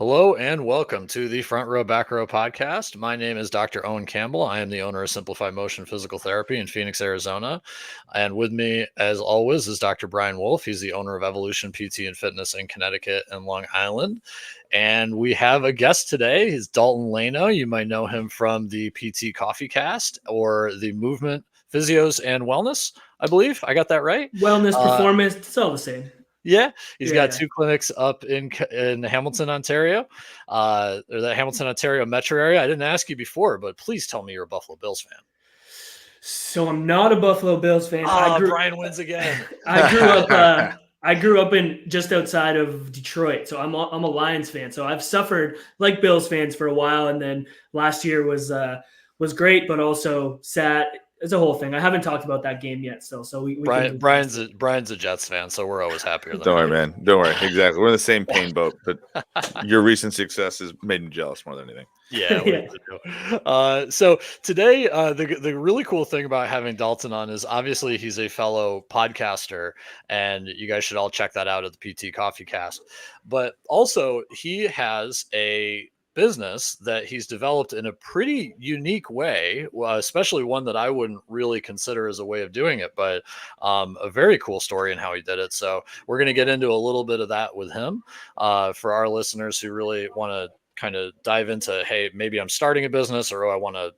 Hello and welcome to the Front Row Back Row podcast. My name is Dr. Owen Campbell. I am the owner of Simplify Motion Physical Therapy in Phoenix, Arizona. And with me, as always, is Dr. Brian Wolf. He's the owner of Evolution PT and Fitness in Connecticut and Long Island. And we have a guest today. He's Dalton Lano. You might know him from the PT CoffeeCast or the Movement Physios and Wellness, I believe. I got that right? Wellness, performance, it's all the same. Yeah, he's got Yeah. two clinics up in Hamilton, Ontario, or the Hamilton, Ontario metro area. I didn't ask you before, but please tell me you're a Buffalo Bills fan. So I'm not a Buffalo Bills fan. Brian wins again. I grew up in just outside of Detroit, so I'm a Lions fan. So I've suffered like Bills fans for a while, and then last year was great, but also sad. It's a whole thing. I haven't talked about that game yet still. So Brian's a Jets fan, so we're always happier than Don't worry, man. Don't worry. Exactly. We're in the same pain boat, but your recent success has made me jealous more than anything. Yeah. So today, the really cool thing about having Dalton on is obviously he's a fellow podcaster, and you guys should all check that out at the PT Coffee Cast. But also, he has a business that he's developed in a pretty unique way, especially one that I wouldn't really consider as a way of doing it, but a very cool story in how he did it. So we're going to get into a little bit of that with him for our listeners who really want to kind of dive into, hey, maybe I'm starting a business, or I want to,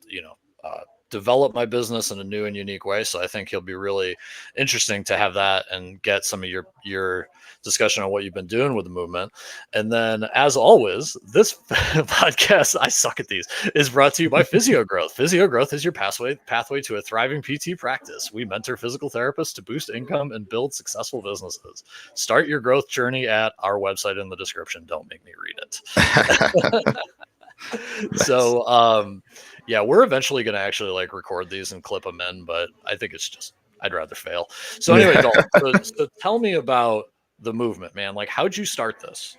develop my business in a new and unique way. So I think he'll be really interesting to have that and get some of your discussion on what you've been doing with the movement. And then, as always, this podcast, I suck at these, is brought to you by PhysioGrowth. PhysioGrowth is your pathway to a thriving PT practice. We mentor physical therapists to boost income and build successful businesses. Start your growth journey at our website in the description. Don't make me read it. Nice. So, yeah, we're eventually going to actually record these and clip them in, but I think I'd rather fail. So anyway, Dalton, so tell me about the movement, man. How'd you start this?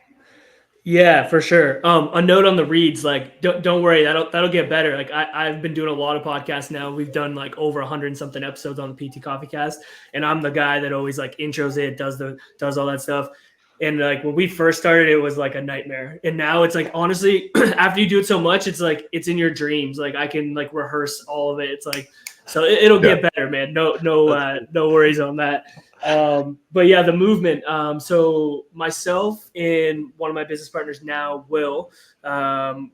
Yeah, for sure. A note on the reads, don't worry, that'll get better. I've been doing a lot of podcasts now. We've done over 100 something episodes on the PT Coffee Cast, and I'm the guy that always intros it, does all that stuff. And when we first started, it was a nightmare. And now it's honestly, after you do it so much, it's it's in your dreams. I can rehearse all of it. It's so it'll get better, man. No worries on that. But yeah, the movement. So myself and one of my business partners now, Will,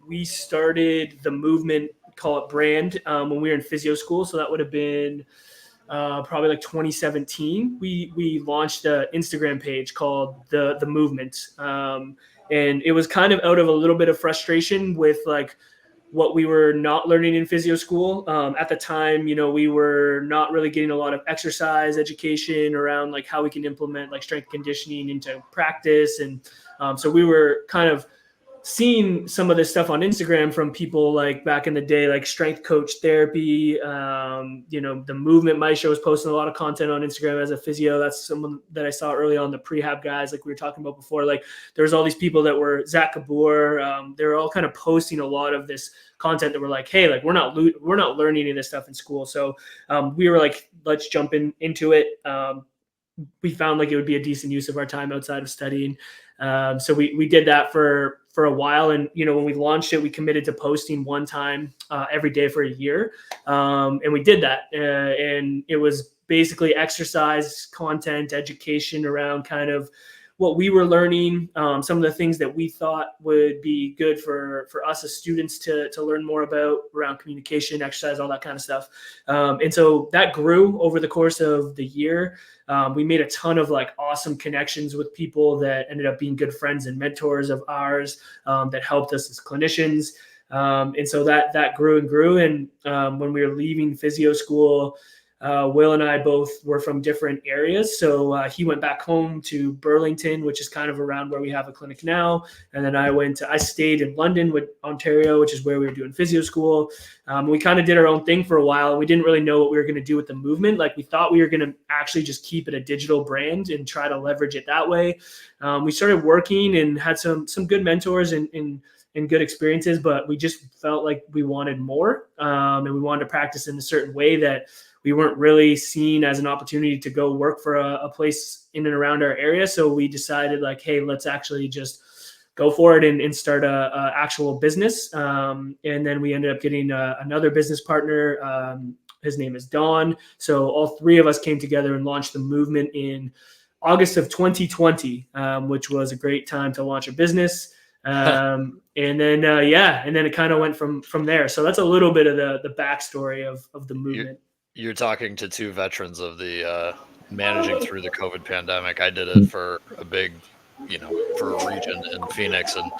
we started the movement, call it brand, when we were in physio school. So that would have been probably 2017. We launched an Instagram page called the Movement, and it was kind of out of a little bit of frustration with what we were not learning in physio school. At the time, we were not really getting a lot of exercise education around how we can implement strength conditioning into practice, and so we were kind of seeing some of this stuff on Instagram from people back in the day, strength coach therapy. The movement Maestro was posting a lot of content on Instagram as a physio. That's someone that I saw early on, the prehab guys, we were talking about before. There was all these people that were Zach Kabur. They were all kind of posting a lot of this content that were hey, we're not learning any of this stuff in school. So we were let's jump into it. We found it would be a decent use of our time outside of studying. So we did that for a while. And, when we launched it, we committed to posting one time every day for a year. And we did that. And it was basically exercise content, education around kind of what we were learning, some of the things that we thought would be good for us as students to learn more about around communication, exercise, all that kind of stuff. And so that grew over the course of the year. We made a ton of awesome connections with people that ended up being good friends and mentors of ours that helped us as clinicians. And so that grew and grew. And when we were leaving physio school, Will and I both were from different areas. So he went back home to Burlington, which is kind of around where we have a clinic now. And then I stayed in London with Ontario, which is where we were doing physio school. We kind of did our own thing for a while. We didn't really know what we were going to do with the movement. We thought we were going to actually just keep it a digital brand and try to leverage it that way. We started working and had some good mentors and good experiences, but we just felt like we wanted more. And we wanted to practice in a certain way that we weren't really seen as an opportunity to go work for a place in and around our area. So we decided hey, let's actually just go for it and start a actual business. And then we ended up getting another business partner. His name is Don. So all three of us came together and launched the movement in August of 2020, which was a great time to launch a business. And then it kind of went from there. So that's a little bit of the backstory of the movement. You're talking to two veterans of the managing through the COVID pandemic. I did it for a big, for a region in Phoenix. And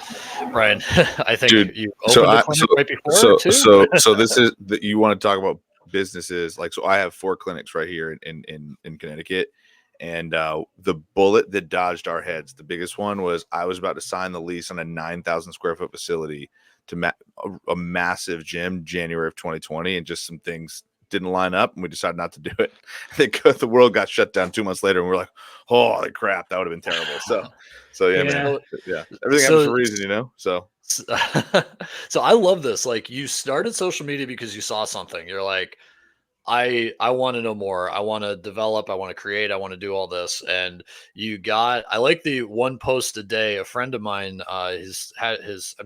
Ryan, I think you opened a clinic right before too. So this is that you want to talk about businesses. Like, so I have 4 clinics right here in Connecticut. And the bullet that dodged our heads, the biggest one was I was about to sign the lease on a 9,000 square foot facility to a massive gym January of 2020. And just some things didn't line up and we decided not to do it. The world got shut down 2 months later and we're like, holy crap, that would have been terrible. So yeah, man. Yeah. Everything happens for a reason, So I love this. Like, you started social media because you saw something. You're like, I want to know more. I want to develop. I want to create. I want to do all this. And I like the one post a day. A friend of mine, I'm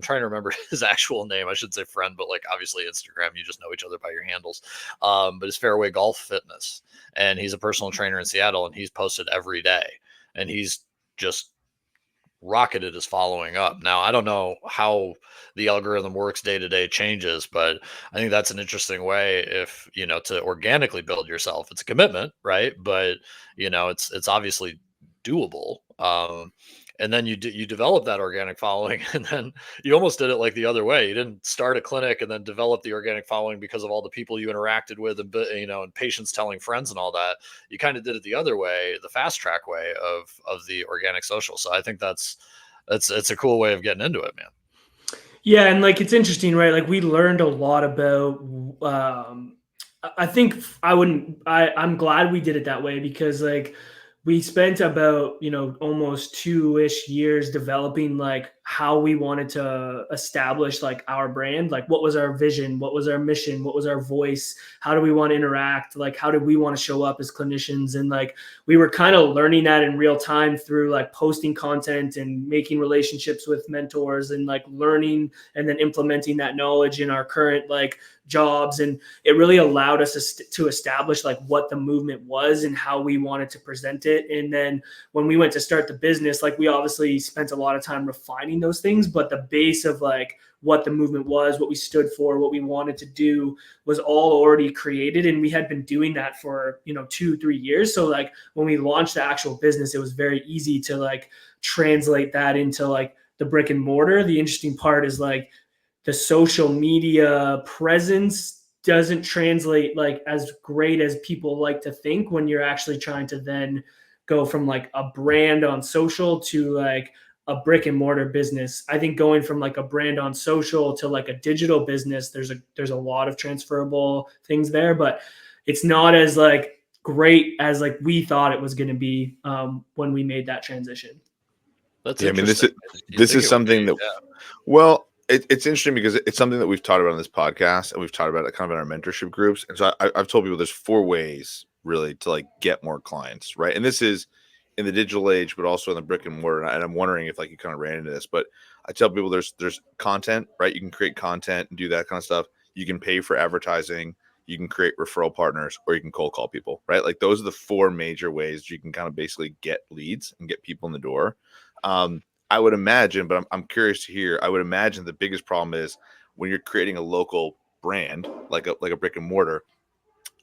trying to remember his actual name. I should say friend, but like obviously Instagram, you just know each other by your handles. But it's Fairway Golf Fitness, and he's a personal trainer in Seattle, and he's posted every day, and he's just rocketed his following up. Now, I don't know how the algorithm works day to day changes, but I think that's an interesting way if, to organically build yourself. It's a commitment, right? But, it's obviously doable. And then you develop that organic following, and then you almost did it like the other way. You didn't start a clinic and then develop the organic following because of all the people you interacted with and, and patients telling friends and all that. You kind of did it the other way, the fast track way of the organic social. So I think it's a cool way of getting into it, man. Yeah. And like, it's interesting, right? Like, we learned a lot about, I think I'm glad we did it that way, because like, we spent about, almost 2-ish years developing like how we wanted to establish like our brand. Like, what was our vision? What was our mission? What was our voice? How do we want to interact? Like, how did we want to show up as clinicians? And like, we were kind of learning that in real time through like posting content and making relationships with mentors and like learning and then implementing that knowledge in our current like jobs. And it really allowed us to establish like what the movement was and how we wanted to present it. And then when we went to start the business, like, we obviously spent a lot of time refining those things, but the base of like what the movement was, what we stood for, what we wanted to do was all already created. And we had been doing that for, 2-3 years. So like, when we launched the actual business, it was very easy to like translate that into like the brick and mortar. The interesting part is like, the social media presence doesn't translate like as great as people like to think when you're actually trying to then go from like a brand on social to like a brick and mortar business. I think going from like a brand on social to like a digital business, there's a lot of transferable things there, but it's not as like great as like we thought it was going to be when we made that transition. That's this is something that, well, it's interesting because it's something that we've talked about on this podcast, and we've talked about it kind of in our mentorship groups. And so I've told people there's 4 ways really to like get more clients, right? And this is in the digital age, but also in the brick and mortar. And I'm wondering if like you kind of ran into this, but I tell people there's content, right? You can create content and do that kind of stuff. You can pay for advertising, you can create referral partners, or you can cold call people, right? Like, those are the 4 major ways you can kind of basically get leads and get people in the door. I would imagine, but I'm curious to hear, I would imagine the biggest problem is when you're creating a local brand, like a brick and mortar,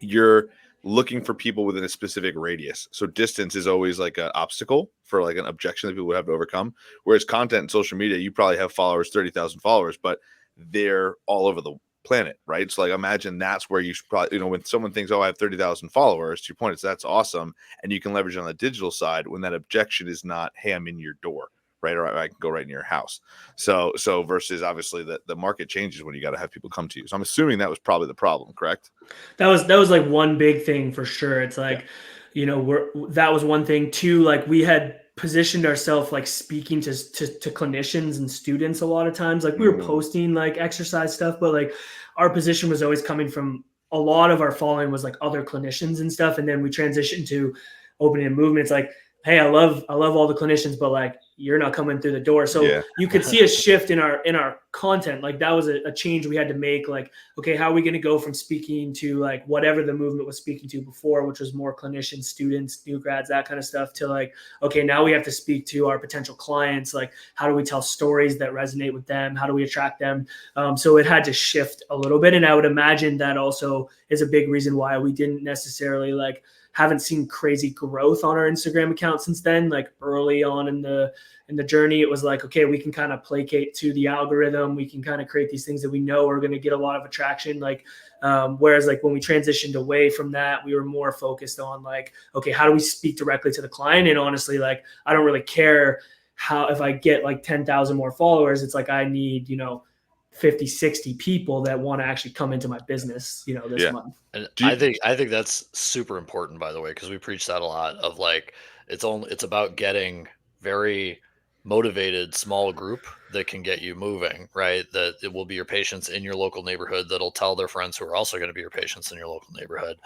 you're looking for people within a specific radius. So distance is always like an obstacle for like an objection that people would have to overcome. Whereas content and social media, you probably have followers, 30,000 followers, but they're all over the planet, right? So like, imagine that's where you should probably, when someone thinks, oh, I have 30,000 followers, to your point, that's awesome. And you can leverage on the digital side when that objection is not, hey, I'm in your door, right? Or I can go right in your house. So versus obviously the market changes when you got to have people come to you. So I'm assuming that was probably the problem, correct? That was like one big thing for sure. It's like, that was one thing too. Like, we had positioned ourselves like speaking to clinicians and students a lot of times. Like, we were posting like exercise stuff, but like our position was always coming from, a lot of our following was like other clinicians and stuff. And then we transitioned to opening a movement. It's like, hey, I love all the clinicians, but like you're not coming through the door. So you could see a shift in our content. Like that was a change we had to make. Like, okay, how are we going to go from speaking to like whatever the movement was speaking to before, which was more clinicians, students, new grads, that kind of stuff, to like, okay, now we have to speak to our potential clients. Like, how do we tell stories that resonate with them? How do we attract them? So it had to shift a little bit. And I would imagine that also is a big reason why we didn't necessarily haven't seen crazy growth on our Instagram account since then. Like early on in the journey, it was like, okay, we can kind of placate to the algorithm. We can kind of create these things that we know are going to get a lot of attraction. Like, whereas like when we transitioned away from that, we were more focused on like, okay, how do we speak directly to the client? And honestly, like, I don't really care if I get like 10,000 more followers. It's like, I need, 50, 60 people that want to actually come into my business, this month. And I think that's super important, by the way, because we preach that a lot of like, it's about getting very motivated small group that can get you moving, right? That it will be your patients in your local neighborhood that'll tell their friends who are also going to be your patients in your local neighborhood.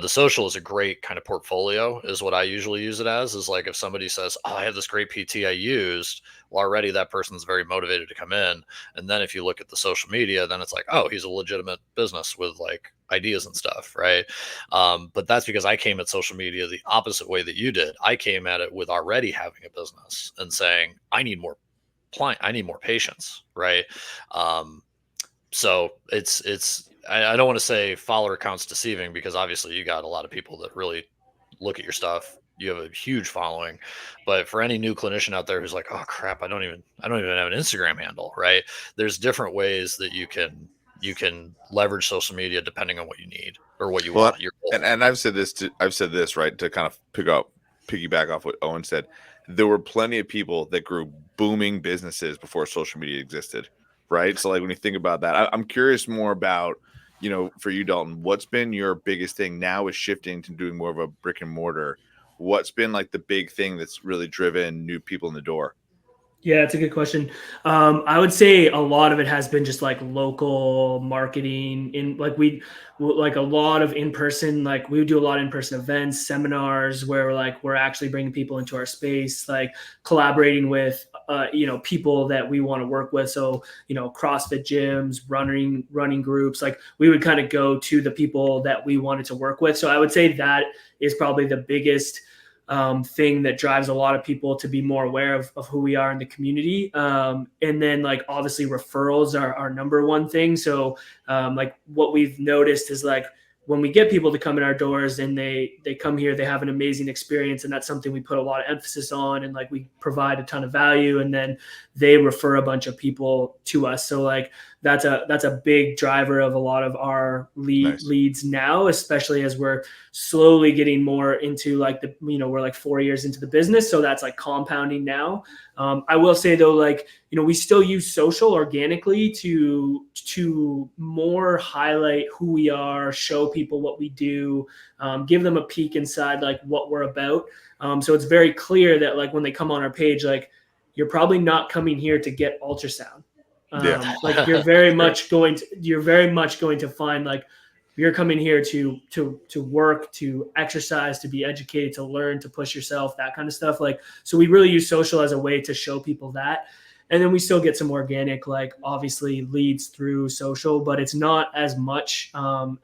The social is a great kind of portfolio, is what I usually use it as, is like if somebody says, oh, I have this great PT I used, well, already that person's very motivated to come in. And then if you look at the social media, then it's like, oh, he's a legitimate business with like ideas and stuff, right? But that's because I came at social media the opposite way that you did. I came at it with already having a business and saying, I need more patients, right? So I don't want to say follower count's deceiving, because obviously you got a lot of people that really look at your stuff. You have a huge following, but for any new clinician out there who's like, oh crap, I don't even have an Instagram handle, right? There's different ways that you can leverage social media depending on what you need or what you want. And I've said this, right, to kind of piggyback off what Owen said. There were plenty of people that grew booming businesses before social media existed, right? So like when you think about that, I'm curious more about, for you, Dalton, what's been your biggest thing now is shifting to doing more of a brick and mortar. What's been like the big thing that's really driven new people in the door? Yeah, it's a good question. I would say a lot of it has been just like local marketing like a lot of in-person, like we would do a lot of in-person events, seminars where we're actually bringing people into our space, like collaborating with, people that we want to work with. So, CrossFit gyms, running groups, like we would kind of go to the people that we wanted to work with. So I would say that is probably the biggest thing that drives a lot of people to be more aware of who we are in the community. And then like obviously referrals are our number one thing. So like what we've noticed is like when we get people to come in our doors and they come here, they have an amazing experience. And that's something we put a lot of emphasis on, and like we provide a ton of value, and then they refer a bunch of people to us. So like that's a big driver of a lot of our leads now, especially as we're slowly getting more into like we're like 4 years into the business. So that's like compounding now. I will say though, like, we still use social organically to more highlight who we are, show people what we do, give them a peek inside like what we're about. So it's very clear that like when they come on our page, like you're probably not coming here to get ultrasound. Like you're very much going to find like you're coming here to work, to exercise, to be educated, to learn, to push yourself, that kind of stuff. Like, so we really use social as a way to show people that. And then we still get some organic, like obviously leads through social, but it's not as much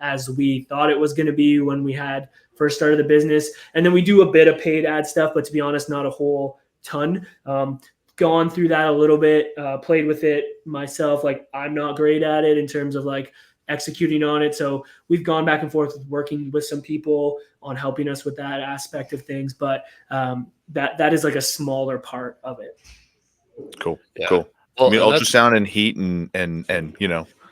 as we thought it was going to be when we had first started the business. And then we do a bit of paid ad stuff, but to be honest, not a whole ton. Gone through that a little bit, played with it myself. Like I'm not great at it in terms of like executing on it. So we've gone back and forth with working with some people on helping us with that aspect of things. But that is like a smaller part of it. Cool. Yeah. Cool. Well, I mean, ultrasound and heat and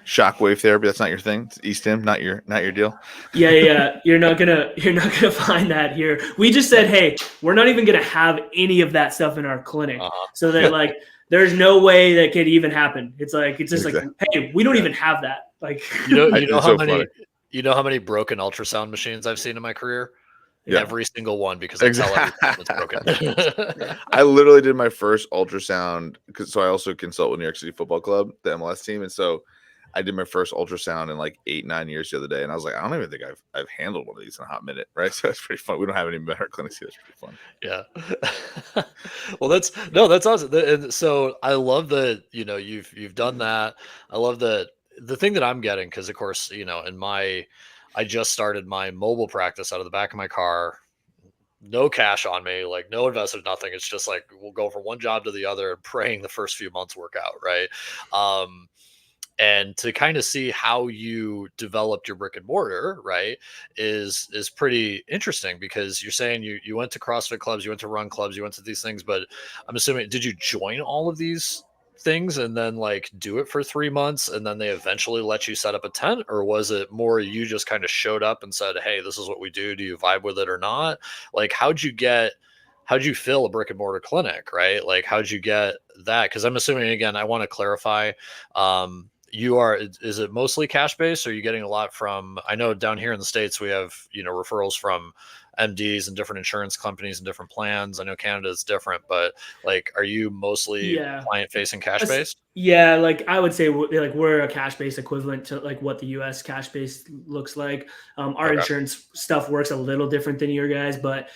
shockwave therapy, that's not your thing. It's eStim, not your deal. Yeah. You're not gonna find that here. We just said, hey, we're not even gonna have any of that stuff in our clinic. So that like there's no way that could even happen. It's just like, hey, we don't even have that. Like you know how many broken ultrasound machines I've seen in my career? Yeah. Every single one, because I tell everyone it's broken. I literally did my first ultrasound so I also consult with New York City Football Club, the MLS team, and so I did my first ultrasound in like 8-9 years the other day, and I was like, I don't even think I've handled one of these in a hot minute, right? So that's pretty fun. We don't have any better clinics here. That's pretty fun. Yeah. Well, that's awesome. And so I love that, you've done that. I love that the thing that I'm getting, because of course, I just started my mobile practice out of the back of my car, no cash on me, like no investment, nothing. It's just like we'll go from one job to the other and praying the first few months work out, right? And to kind of see how you developed your brick and mortar, right, is pretty interesting, because you're saying you went to CrossFit clubs, you went to run clubs, you went to these things, but I'm assuming, did you join all of these things and then like do it for 3 months and then they eventually let you set up a tent, or was it more you just kind of showed up and said, hey, this is what we do, you vibe with it or not? Like, how'd you fill a brick and mortar clinic, right? Like, how'd you get that? Because I'm assuming, again, I want to clarify, is it mostly cash based, or are you getting a lot from, I know down here in the States we have referrals from MDs and different insurance companies and different plans. I know Canada is different, but like, are you mostly client facing cash based? Yeah, like I would say like we're a cash based equivalent to like what the US cash based looks like. Our insurance stuff works a little different than your guys, but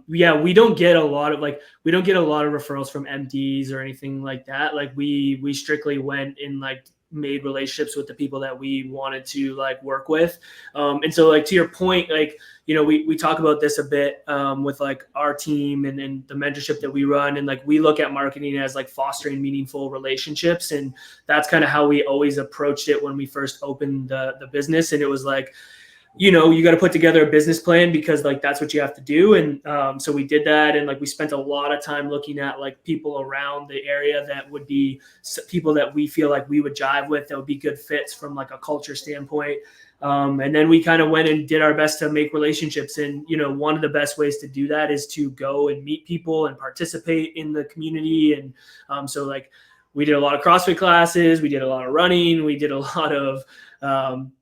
yeah, we don't get a lot of referrals from MDs or anything like that. Like we strictly went and like made relationships with the people that we wanted to like work with. And so like to your point, like, we talk about this a bit with like our team and the mentorship that we run. And like, we look at marketing as like fostering meaningful relationships. And that's kind of how we always approached it when we first opened the business. And it was like, you got to put together a business plan, because like, that's what you have to do. And so we did that. And like, we spent a lot of time looking at like people around the area that would be people that we feel like we would jive with, that would be good fits from like a culture standpoint. And then we kind of went and did our best to make relationships. And, one of the best ways to do that is to go and meet people and participate in the community. And so like, we did a lot of CrossFit classes, we did a lot of running, we did a lot of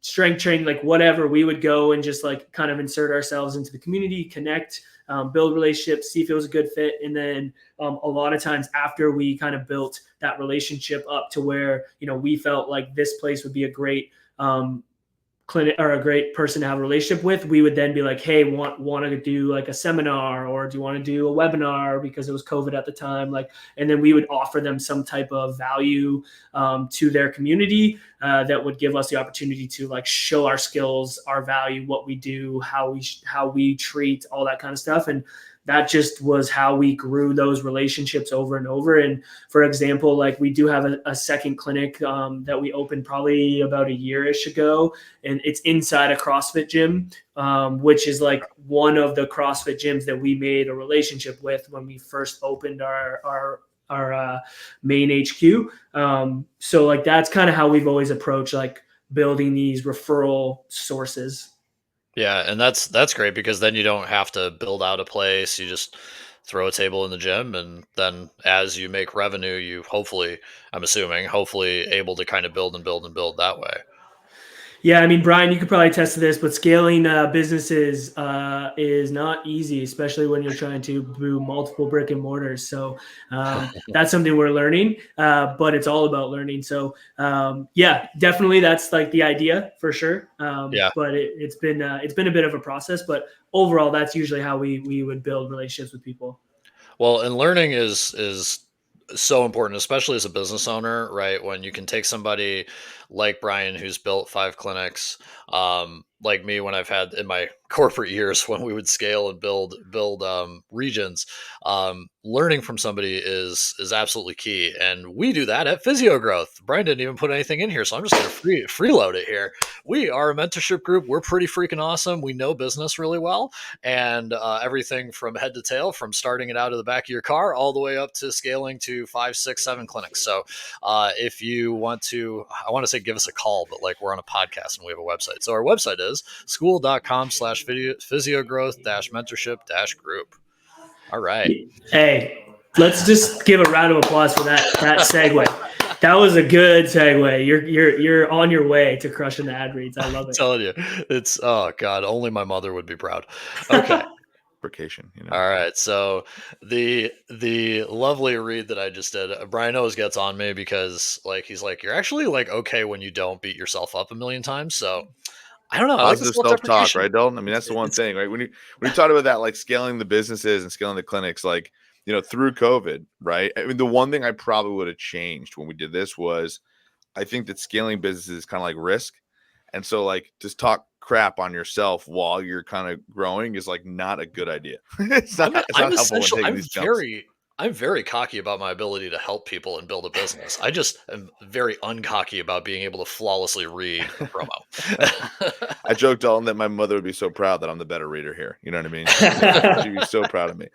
strength training, like whatever. We would go and just like kind of insert ourselves into the community, connect, build relationships, see if it was a good fit. And then a lot of times after we kind of built that relationship up to where, we felt like this place would be a great clinic or a great person to have a relationship with, we would then be like, hey, want to do like a seminar, or do you want to do a webinar, because it was COVID at the time, like, and then we would offer them some type of value to their community that would give us the opportunity to like show our skills, our value, what we do, how we treat, all that kind of stuff. And that just was how we grew those relationships over and over. And for example, like we do have a second clinic that we opened probably about a year-ish ago, and it's inside a CrossFit gym, which is like one of the CrossFit gyms that we made a relationship with when we first opened our main HQ. So like, that's kind of how we've always approached like building these referral sources. Yeah, and that's great, because then you don't have to build out a place. You just throw a table in the gym, and then as you make revenue, you hopefully able to kind of build and build and build that way. Yeah, I mean, Brian, you could probably attest to this, but scaling businesses is not easy, especially when you're trying to do multiple brick and mortars. So that's something we're learning, but it's all about learning. So yeah, definitely, that's like the idea for sure. Yeah, but it's been a bit of a process, but overall, that's usually how we would build relationships with people. well, and learning is so important, especially as a business owner, right? When you can take somebody like Brian, who's built 5 clinics, like me, when I've had in my corporate years, when we would scale and build regions, learning from somebody is absolutely key. And we do that at Physio Growth. Brian didn't even put anything in here, so I'm just going to freeload it here. We are a mentorship group. We're pretty freaking awesome. We know business really well, and everything from head to tail, from starting it out of the back of your car all the way up to scaling to 5, 6, 7 clinics. So if you want to, I want to say give us a call, but like, we're on a podcast and we have a website. So our website is school.com/physiogrowth-mentorship-group. All right. Hey, let's just give a round of applause for that segue. That was a good segue. You're on your way to crushing the ad reads. I love it. I'm telling you, it's, oh God, only my mother would be proud. Okay. reciprocation, you know. All right. So the lovely read that I just did, Brian always gets on me because like he's like, you're actually like okay when you don't beat yourself up a million times. So I don't know. I like the Positive self-talk, self-deprecation. right, Dalton? I mean, that's the one It's thing, right? When you talk about that, like scaling the businesses and scaling the clinics, like, you know, through COVID, right? I mean, the one thing I probably would have changed when we did this was I think that scaling businesses is kind of like risk. And so like just talk crap on yourself while you're kind of growing is like not a good idea. it's I'm not helpful when taking these jumps. I'm very cocky about my ability to help people and build a business. I just am very uncocky about being able to flawlessly read a promo. I joked Dalton that my mother would be so proud that I'm the better reader here. You know what I mean? She'd be so proud of me.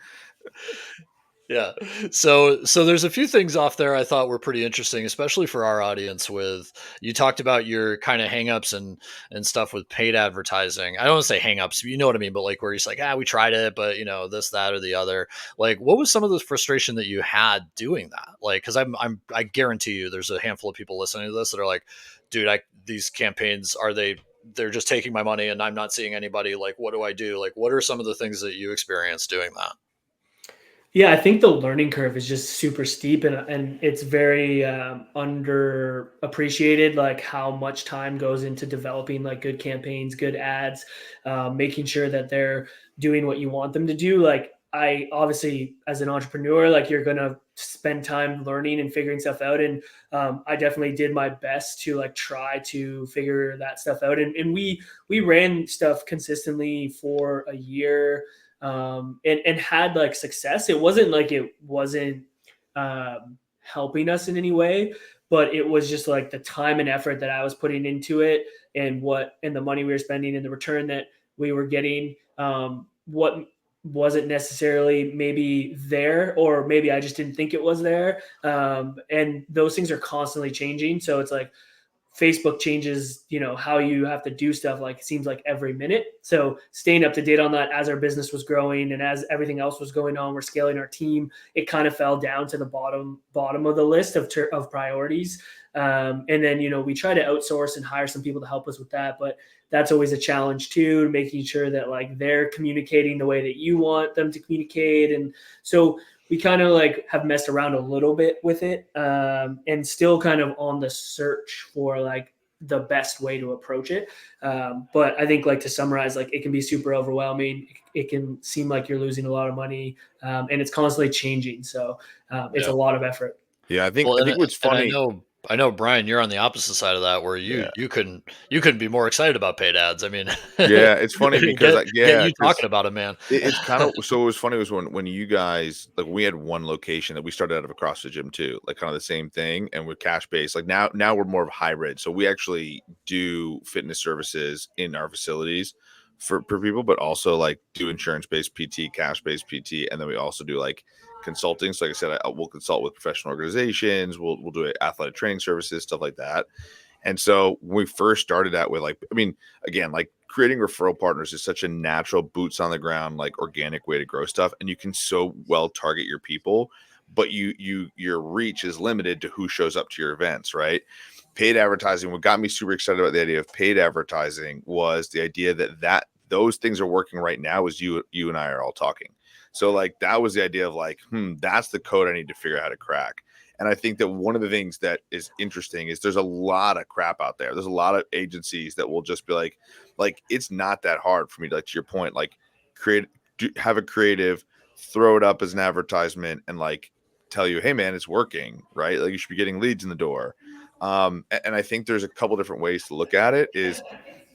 Yeah. So there's a few things off there I thought were pretty interesting, especially for our audience. With you talked about your kind of hangups and stuff with paid advertising. I don't want to say hangups, you know what I mean, but like where he's like, we tried it, but you know, this, that, or the other. Like, what was some of the frustration that you had doing that? Like, because I guarantee you, there's a handful of people listening to this that are like, dude, these campaigns they're just taking my money and I'm not seeing anybody. Like, what do I do? Like, what are some of the things that you experienced doing that? Yeah, I think the learning curve is just super steep, and it's very underappreciated, like how much time goes into developing like good campaigns, good ads, making sure that they're doing what you want them to do. Like I obviously, as an entrepreneur, like you're gonna spend time learning and figuring stuff out, and I definitely did my best to like try to figure that stuff out, and we ran stuff consistently for a year, and had like success. It wasn't like it wasn't helping us in any way, but it was just like the time and effort that I was putting into it, and the money we were spending and the return that we were getting. What wasn't necessarily maybe there, or maybe I just didn't think it was there. And those things are constantly changing. So it's like, Facebook changes, how you have to do stuff. Like it seems like every minute. So staying up to date on that as our business was growing and as everything else was going on, we're scaling our team. It kind of fell down to the bottom of the list of priorities. And then, we try to outsource and hire some people to help us with that, but that's always a challenge too, making sure that like they're communicating the way that you want them to communicate. And so we kind of like have messed around a little bit with it, and still kind of on the search for like the best way to approach it. But I think, like, to summarize, like it can be super overwhelming. It can seem like you're losing a lot of money, and it's constantly changing. So it's a lot of effort. Yeah, I think what's and funny. I know, Brian, you're on the opposite side of that, where you couldn't be more excited about paid ads. I mean, Yeah, it's funny because get you talking about it, man. It's kind of so. It was funny was when you guys, like, we had one location that we started out of across the gym too, like kind of the same thing, and we're cash based. Like now we're more of hybrid, so we actually do fitness services in our facilities for people, but also like do insurance based PT, cash based PT, and then we also do like consulting. So like I said, we'll consult with professional organizations. We'll do athletic training services, stuff like that. And so when we first started out with, like, I mean, again, like creating referral partners is such a natural boots on the ground, like organic way to grow stuff. And you can so well target your people, but your reach is limited to who shows up to your events, right? Paid advertising, what got me super excited about the idea of paid advertising was the idea that those things are working right now as you and I are all talking. So like that was the idea of like, that's the code I need to figure out how to crack. And I think that one of the things that is interesting is there's a lot of crap out there. There's a lot of agencies that will just be like it's not that hard for me to, like, to your point, like have a creative, throw it up as an advertisement, and like tell you, hey man, it's working, right? Like you should be getting leads in the door. And I think there's a couple different ways to look at it. Is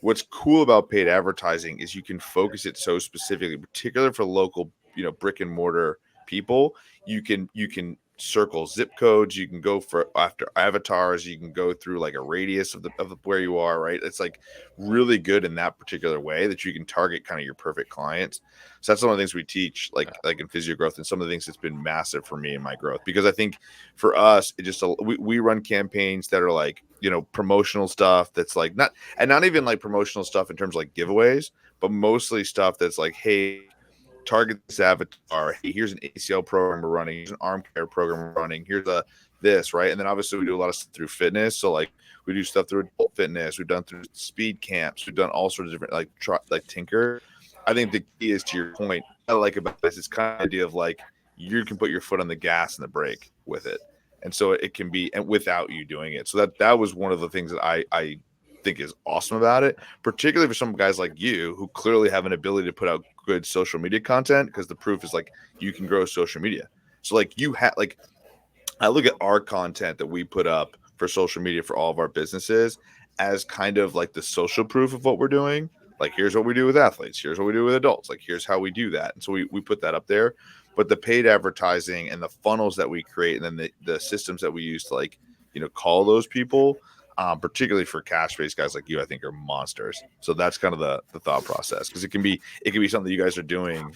what's cool about paid advertising is you can focus it so specifically, particularly for local, brick and mortar people. You can circle zip codes. You can go for after avatars. You can go through like a radius of where you are, right? It's like really good in that particular way that you can target kind of your perfect clients. So that's one of the things we teach, like in physio growth, and some of the things that's been massive for me in my growth, because I think for us, it just, we run campaigns that are like, promotional stuff that's like not even like promotional stuff in terms of like giveaways, but mostly stuff that's like, hey, target this avatar. Hey, here's an ACL program we're running. Here's an arm care program we're running. Here's this, right? And then obviously we do a lot of stuff through fitness. So like we do stuff through adult fitness. We've done through speed camps. We've done all sorts of different like tinker. I think the key is, to your point, I like about this is kind of the idea of like you can put your foot on the gas and the brake with it, and so it can be and without you doing it. So that was one of the things that I think is awesome about it, particularly for some guys like you who clearly have an ability to put out good social media content, because the proof is like you can grow social media. So like you have like I look at our content that we put up for social media for all of our businesses as kind of like the social proof of what we're doing. Like, here's what we do with athletes. Here's what we do with adults. Like, here's how we do that. And so we put that up there. But the paid advertising and the funnels that we create, and then the systems that we use to like, call those people, particularly for cash-based guys like you, I think are monsters. So that's kind of the thought process, because it can be something you guys are doing.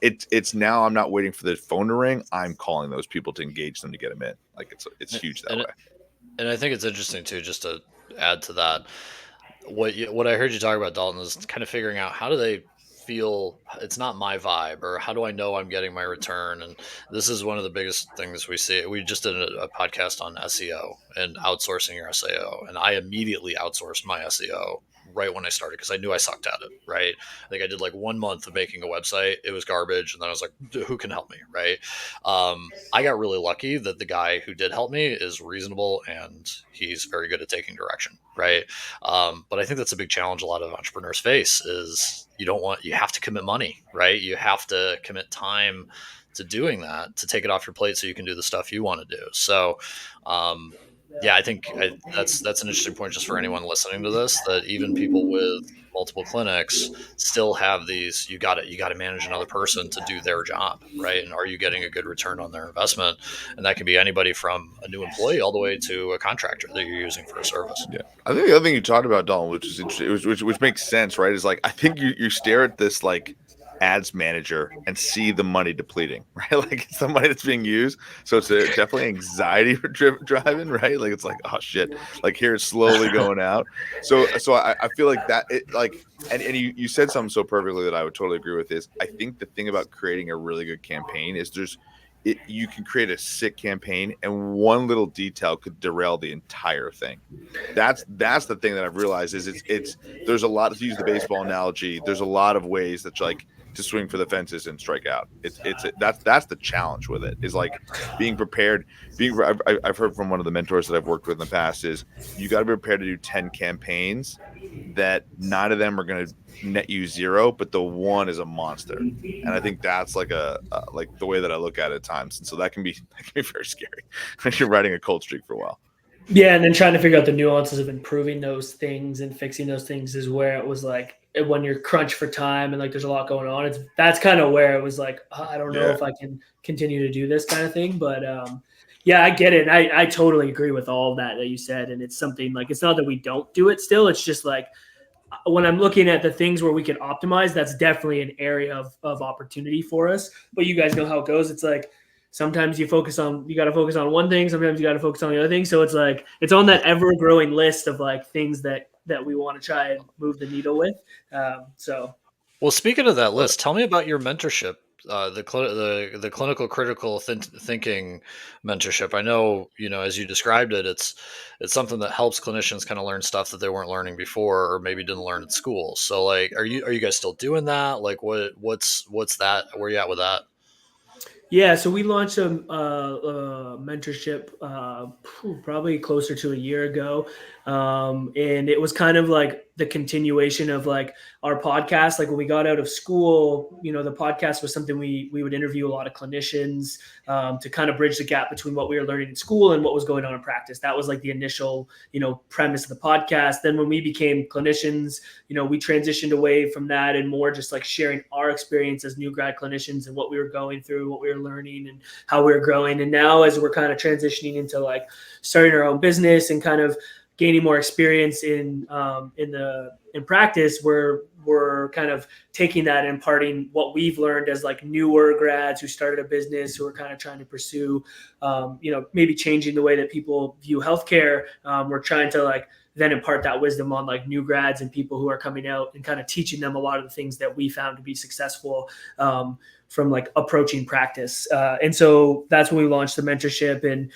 It's now I'm not waiting for the phone to ring. I'm calling those people to engage them to get them in. Like it's huge that way. And I think it's interesting too, just to add to that, what I heard you talk about, Dalton, is kind of figuring out how do they feel it's not my vibe, or how do I know I'm getting my return. And this is one of the biggest things we see. We just did a podcast on SEO and outsourcing your SEO, and I immediately outsourced my SEO right when I started, because I knew I sucked at it. Right, I think I did like 1 month of making a website, it was garbage, and then I was like, who can help me? Right. I got really lucky that the guy who did help me is reasonable and he's very good at taking direction. Right. But I think that's a big challenge a lot of entrepreneurs face is you have to commit money, right? You have to commit time to doing that, to take it off your plate so you can do the stuff you want to do. So, yeah, I think that's an interesting point just for anyone listening to this, that even people with multiple clinics still have these, you got to manage another person to do their job, right? And are you getting a good return on their investment? And that can be anybody from a new employee all the way to a contractor that you're using for a service. Yeah, I think the other thing you talked about, Dalton, which is interesting, which makes sense, right? Is like, I think you stare at this like ads manager and see the money depleting, right? Like it's the money that's being used. So it's definitely anxiety driving, right? Like it's like, oh shit, like here it's slowly going out. So I feel like that it like, and you said something so perfectly that I would totally agree with is I think the thing about creating a really good campaign is you can create a sick campaign and one little detail could derail the entire thing. That's the thing that I've realized is it's there's a lot, to use the baseball analogy, there's a lot of ways that like to swing for the fences and strike out. That's the challenge with it, is like being prepared. I've heard from one of the mentors that I've worked with in the past is you got to be prepared to do 10 campaigns that 9 of them are going to net you 0, but the one is a monster. And I think that's like like the way that I look at it at times. And so that can be very scary when you're riding a cold streak for a while. Yeah, and then trying to figure out the nuances of improving those things and fixing those things is where it was like, when you're crunched for time and like there's a lot going on, that's kind of where it was like, I don't know if I can continue to do this kind of thing. But yeah, I get it. I totally agree with all that you said. And it's something like, it's not that we don't do it still. It's just like, when I'm looking at the things where we can optimize, that's definitely an area of opportunity for us. But you guys know how it goes. It's like, sometimes you got to focus on one thing. Sometimes you got to focus on the other thing. So it's like, it's on that ever growing list of like things that we want to try and move the needle with. Well, speaking of that list, tell me about your mentorship, the clinical critical thinking mentorship. I know, as you described it, it's something that helps clinicians kind of learn stuff that they weren't learning before, or maybe didn't learn at school. So like, are you guys still doing that? Like what's that? Where are you at with that? Yeah, so we launched a mentorship probably closer to a year ago, and it was kind of like the continuation of like our podcast. Like when we got out of school, the podcast was something we would interview a lot of clinicians to kind of bridge the gap between what we were learning in school and what was going on in practice. That was like the initial, premise of the podcast. Then when we became clinicians, we transitioned away from that and more just like sharing our experience as new grad clinicians and what we were going through, what we were learning and how we were growing. And now as we're kind of transitioning into like starting our own business and kind of gaining more experience in practice, we're kind of taking that and imparting what we've learned as like newer grads who started a business, who are kind of trying to pursue, maybe changing the way that people view healthcare. We're trying to like then impart that wisdom on like new grads and people who are coming out and kind of teaching them a lot of the things that we found to be successful. like approaching practice. And so that's when we launched the mentorship. And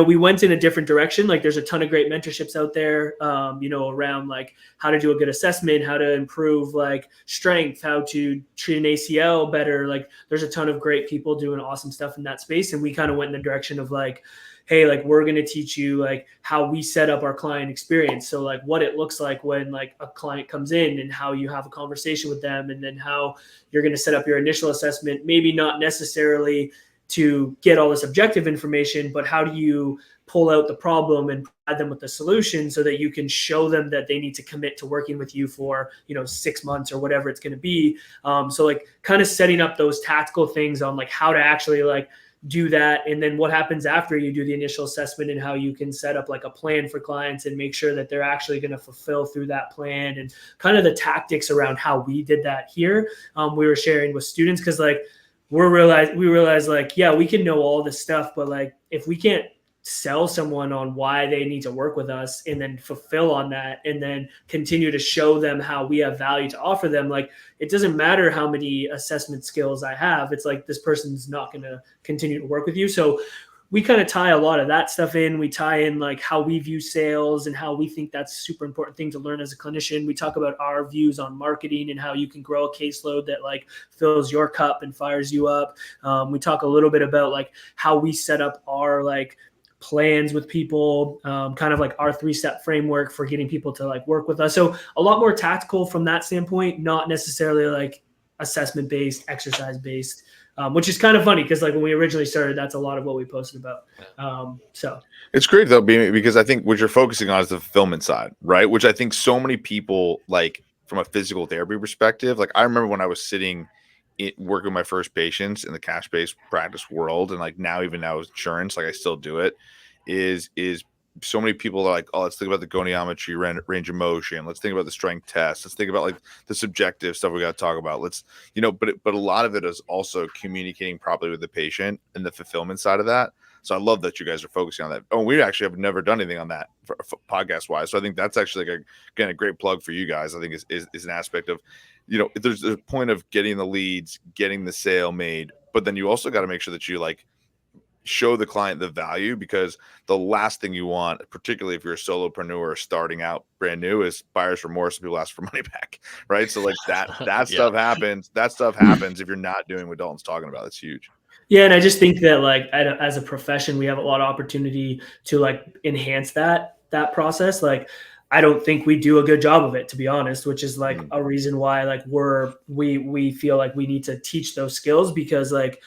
we went in a different direction. Like there's a ton of great mentorships out there, around like how to do a good assessment, how to improve like strength, how to treat an ACL better. Like there's a ton of great people doing awesome stuff in that space. And we kind of went in the direction of like, hey, like we're going to teach you like how we set up our client experience. So like what it looks like when like a client comes in and how you have a conversation with them, and then how you're going to set up your initial assessment, maybe not necessarily to get all this objective information, but how do you pull out the problem and provide them with the solution so that you can show them that they need to commit to working with you for, 6 months or whatever it's going to be. So like kind of setting up those tactical things on like how to actually like do that. And then what happens after you do the initial assessment, and how you can set up like a plan for clients and make sure that they're actually going to fulfill through that plan, and kind of the tactics around how we did that here. We were sharing with students, because like we realized like, yeah, we can know all this stuff, but like if we can't sell someone on why they need to work with us and then fulfill on that, and then continue to show them how we have value to offer them, like it doesn't matter how many assessment skills I have. It's like this person's not going to continue to work with you. So we kind of tie a lot of that stuff in. We tie in like how we view sales and how we think that's a super important thing to learn as a clinician. We talk about our views on marketing and how you can grow a caseload that like fills your cup and fires you up. We talk a little bit about like how we set up our like plans with people, kind of like our 3-step framework for getting people to like work with us. So a lot more tactical from that standpoint, not necessarily like assessment based, exercise based, which is kind of funny because like when we originally started, that's a lot of what we posted about. So it's great though, because I think what you're focusing on is the fulfillment side, right? Which I think so many people, like from a physical therapy perspective, like I remember when I was sitting working with my first patients in the cash-based practice world, and like now with insurance, like I still do it, is so many people are like, oh, let's think about the goniometry, range of motion, let's think about the strength test, let's think about like the subjective stuff we got to talk about, but a lot of it is also communicating properly with the patient and the fulfillment side of that. So I love that you guys are focusing on that. Oh, we actually have never done anything on that for podcast wise. So I think that's actually like a great plug for you guys. I think is an aspect of, there's a point of getting the leads, getting the sale made, but then you also got to make sure that you like show the client the value, because the last thing you want, particularly if you're a solopreneur starting out brand new, is buyer's remorse and people ask for money back, right? So like that Yeah. stuff happens. That stuff happens if you're not doing what Dalton's talking about. That's huge. Yeah, and I just think that like as a profession, we have a lot of opportunity to like enhance that process. Like I don't think we do a good job of it, to be honest, which is like a reason why like we feel like we need to teach those skills, because like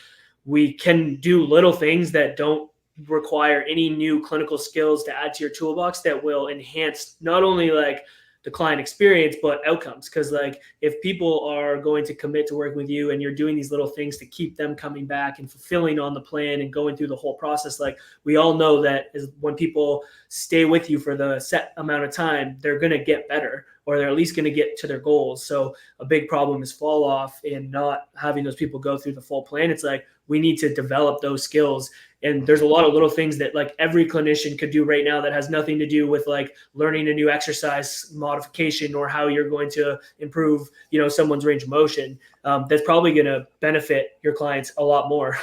we can do little things that don't require any new clinical skills to add to your toolbox that will enhance not only like the client experience, but outcomes. Because like if people are going to commit to working with you and you're doing these little things to keep them coming back and fulfilling on the plan and going through the whole process, like we all know that is when people stay with you for the set amount of time, they're going to get better, or they're at least going to get to their goals. So a big problem is fall off and not having those people go through the full plan. It's like we need to develop those skills. And there's a lot of little things that like every clinician could do right now that has nothing to do with like learning a new exercise modification or how you're going to improve, someone's range of motion. That's probably going to benefit your clients a lot more.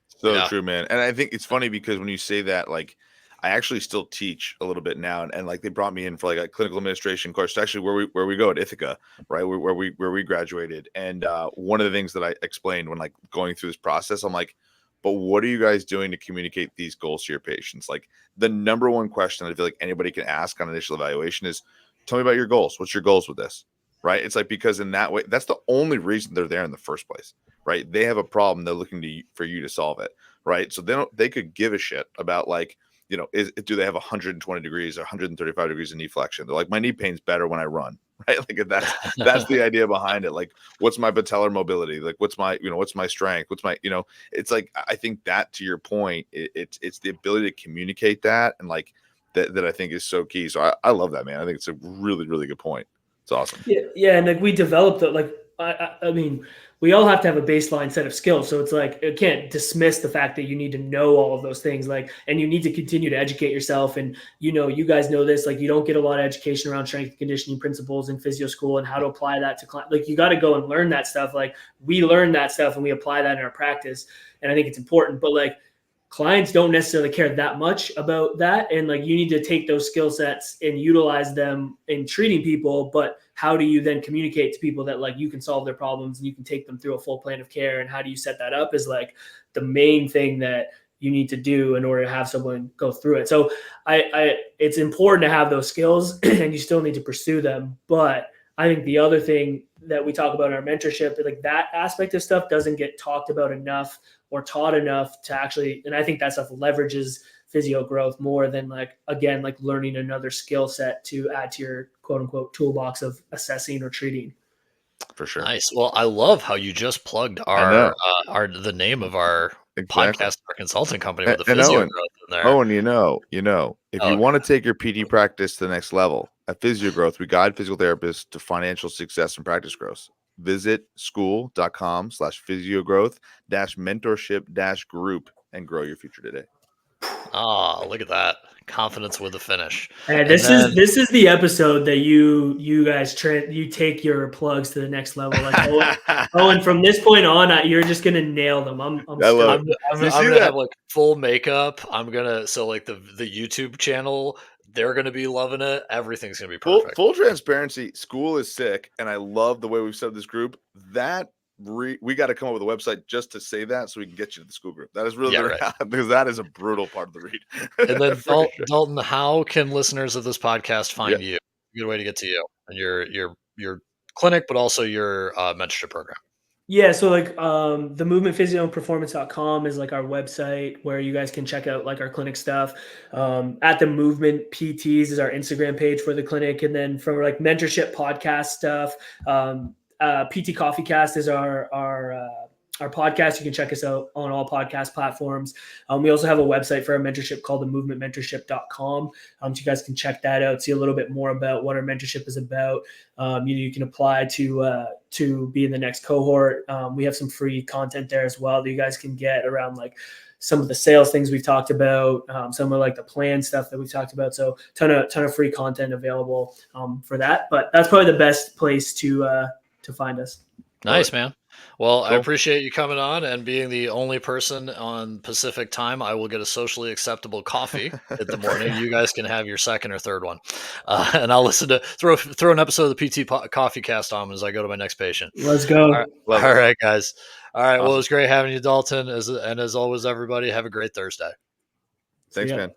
So true, man. And I think it's funny because when you say that, like, I actually still teach a little bit now, and like they brought me in for like a clinical administration course, actually where we go at Ithaca, right? Where we graduated. And one of the things that I explained when like going through this process, I'm like, but what are you guys doing to communicate these goals to your patients? Like the number one question I feel like anybody can ask on initial evaluation is, tell me about your goals. What's your goals with this? Right? It's like, because in that way, that's the only reason they're there in the first place, right? They have a problem. They're looking for you to solve it. Right. So they could give a shit about like, do they have 120 degrees or 135 degrees of knee flexion? They're like, my knee pain's better when I run, right? Like that's the idea behind it. Like, what's my patellar mobility? Like, what's my strength? What's my, it's like, I think that, to your point, it's the ability to communicate that, and like that I think is so key. So I love that, man. I think it's a really, really good point. It's awesome. Yeah. And like we developed like I mean, we all have to have a baseline set of skills. So it's like, it can't dismiss the fact that you need to know all of those things. Like, and you need to continue to educate yourself. And, you guys know this, like, you don't get a lot of education around strength and conditioning principles in physio school and how to apply that to clients. Like, you got to go and learn that stuff. Like, we learn that stuff and we apply that in our practice. And I think it's important, but like, clients don't necessarily care that much about that. And like, you need to take those skill sets and utilize them in treating people. But how do you then communicate to people that like you can solve their problems and you can take them through a full plan of care? And how do you set that up is like the main thing that you need to do in order to have someone go through it. So it's important to have those skills and you still need to pursue them. But I think the other thing that we talk about in our mentorship, like that aspect of stuff doesn't get talked about enough or taught enough to actually, and I think that stuff leverages physio growth more than like, again, like learning another skill set to add to your quote unquote toolbox of assessing or treating. For sure. Nice. Well, I love how you just plugged the name of our podcast, our consulting company with the physio growth in there. Oh, and if you want to take your PT practice to the next level, at Physio Growth, we guide physical therapists to financial success and practice growth. Visit school.com/physiogrowth-mentorship-group and grow your future today. Oh, look at that. Confidence with a finish. And this is the episode that you guys you take your plugs to the next level. Like Owen, from this point on, you're just gonna nail them. I'm gonna have like full makeup. So like the YouTube channel, they're gonna be loving it. Everything's gonna be perfect. Full transparency. School is sick, and I love the way we've set up this group. We got to come up with a website just to say that so we can get you to the school group. That is really because that is a brutal part of the read. And then Dalton, how can listeners of this podcast find you? A good way to get to you and your clinic, but also your mentorship program. Yeah, so like the movementphysioandperformance.com is like our website where you guys can check out like our clinic stuff. At the Movement PTs is our Instagram page for the clinic, and then for like mentorship podcast stuff. PT CoffeeCast is our podcast. You can check us out on all podcast platforms. We also have a website for our mentorship called themovementmentorship.com. So you guys can check that out, see a little bit more about what our mentorship is about. You can apply to be in the next cohort. We have some free content there as well that you guys can get around like some of the sales things we've talked about, some of like the plan stuff that we've talked about. So ton of free content available for that. But that's probably the best place to find us. Nice, man. Well, cool. I appreciate you coming on and being the only person on Pacific time. I will get a socially acceptable coffee in the morning. You guys can have your second or third one. And I'll listen to throw an episode of the PT CoffeeCast on as I go to my next patient. Let's go. All right, guys. All right. Awesome. Well, it was great having you, Dalton. And as always, everybody, have a great Thursday. Thanks, man.